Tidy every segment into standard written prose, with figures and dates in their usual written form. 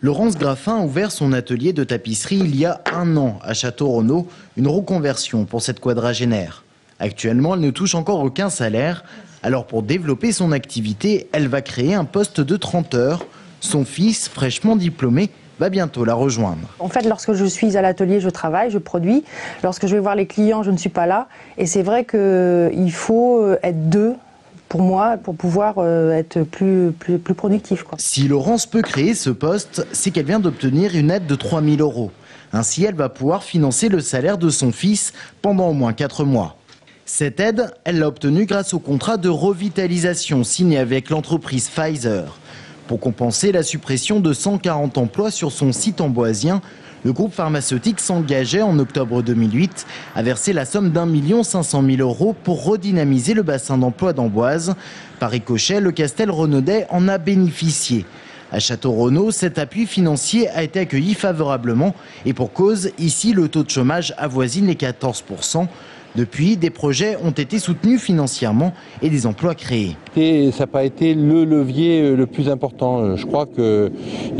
Laurence Graffin a ouvert son atelier de tapisserie il y a 1 an à Château-Renaud, une reconversion pour cette quadragénaire. Actuellement, elle ne touche encore aucun salaire. Alors pour développer son activité, elle va créer un poste de 30 heures. Son fils, fraîchement diplômé, va bientôt la rejoindre. En fait, lorsque je suis à l'atelier, je travaille, je produis. Lorsque je vais voir les clients, je ne suis pas là. Et c'est vrai qu'il faut être deux pour moi, pour pouvoir être plus productif, quoi. Si Laurence peut créer ce poste, c'est qu'elle vient d'obtenir une aide de 3 000 €. Ainsi, elle va pouvoir financer le salaire de son fils pendant au moins 4 mois. Cette aide, elle l'a obtenue grâce au contrat de revitalisation signé avec l'entreprise Pfizer. Pour compenser la suppression de 140 emplois sur son site amboisien, le groupe pharmaceutique s'engageait en octobre 2008 à verser la somme d'1 500 000 € pour redynamiser le bassin d'emploi d'Amboise. Par ricochet, le Castel Renaudais en a bénéficié. À Château-Renaud, cet appui financier a été accueilli favorablement et pour cause, ici le taux de chômage avoisine les 14 %. Depuis, des projets ont été soutenus financièrement et des emplois créés. Et ça n'a pas été le levier le plus important. Je crois qu'il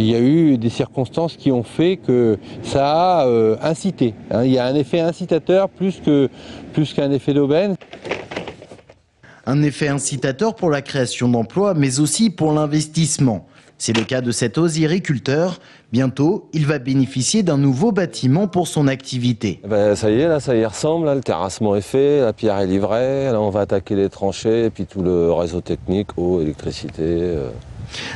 y a eu des circonstances qui ont fait que ça a incité. Il y a un effet incitateur plus qu'un effet d'aubaine. Un effet incitateur pour la création d'emplois, mais aussi pour l'investissement. C'est le cas de cet osiericulteur. Bientôt, il va bénéficier d'un nouveau bâtiment pour son activité. Ça y est, là, ça y ressemble. Là, le terrassement est fait, la pierre est livrée. Là, on va attaquer les tranchées et puis tout le réseau technique, eau, électricité.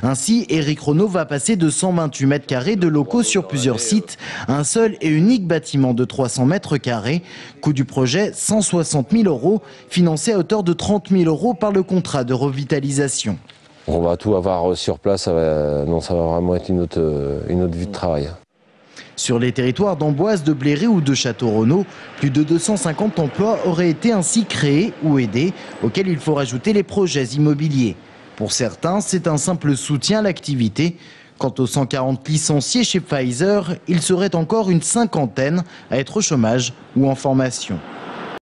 Ainsi, Éric Renaud va passer de 128 mètres carrés de locaux sur plusieurs sites à un seul et unique bâtiment de 300 mètres carrés. Coût du projet, 160 000 €, financé à hauteur de 30 000 € par le contrat de revitalisation. On va tout avoir sur place, ça va vraiment être une autre vie de travail. Sur les territoires d'Amboise, de Bléré ou de Château-Renaud, plus de 250 emplois auraient été ainsi créés ou aidés, auxquels il faut rajouter les projets immobiliers. Pour certains, c'est un simple soutien à l'activité. Quant aux 140 licenciés chez Pfizer, il serait encore une 50aine à être au chômage ou en formation.